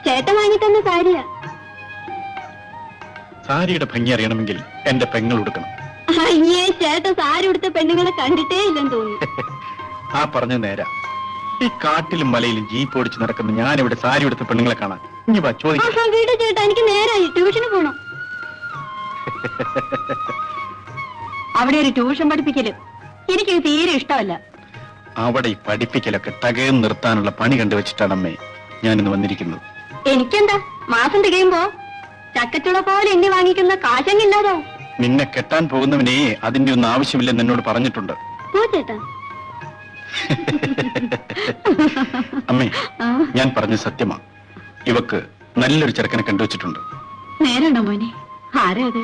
ചേട്ടൻ വാങ്ങി തന്ന സാരിയാ. സാരിയുടെ ഭംഗി അറിയണമെങ്കിൽ എന്റെ പെങ്ങൾ ഉടുക്കണം. അയ്യേ, ചേട്ടൻ സാരി ഉടുത്ത പെണ്ണുങ്ങളെ കണ്ടിട്ടേ ഇല്ലെന്ന് തോന്നുന്നു. ആ പറഞ്ഞ നേരാ. ഈ കാട്ടിലും മലയിലും ജീപ്പ് ഓടിച്ച് നടക്കുന്ന ഞാനിവിടെ സാരി ഉടുത്ത പെണ്ണുങ്ങളെ കാണാൻ ഇനി വാ ചോദിക്കാം. വീട് ചേട്ടാ, എനിക്ക് നേരായി ട്യൂഷന് പോണം. അവിടെ ഒരു ട്യൂഷൻ പഠിപ്പിക്കല് എനിക്ക് തീരെ ഇഷ്ടമല്ല. അവിടെ ഈ പഠിപ്പിക്കലൊക്കെ തകയം നിർത്താനുള്ള പണി കണ്ടുവച്ചിട്ടാണ് അമ്മേ ഞാനിന്ന് വന്നിരിക്കുന്നത്. എനിക്കെന്താ, മാസം തികയുമ്പോ ചക്കച്ചുള പോലെ എണ്ണി വാങ്ങിക്കുന്ന കാശങ്ങില്ലാതോ? നിന്നെ കെട്ടാൻ പോകുന്നവനെ അതിന്റെ ഒന്നും ആവശ്യമില്ലെന്ന് എന്നോട് പറഞ്ഞിട്ടുണ്ട്. പോ ചേട്ടാ. അമ്മേ, ഞാൻ പറഞ്ഞ സത്യമാ. ഇവക്ക് നല്ലൊരു ചെറുക്കനെ കണ്ടുവച്ചിട്ടുണ്ട്. നേരാണോ മോനെ? ആരാ അത്?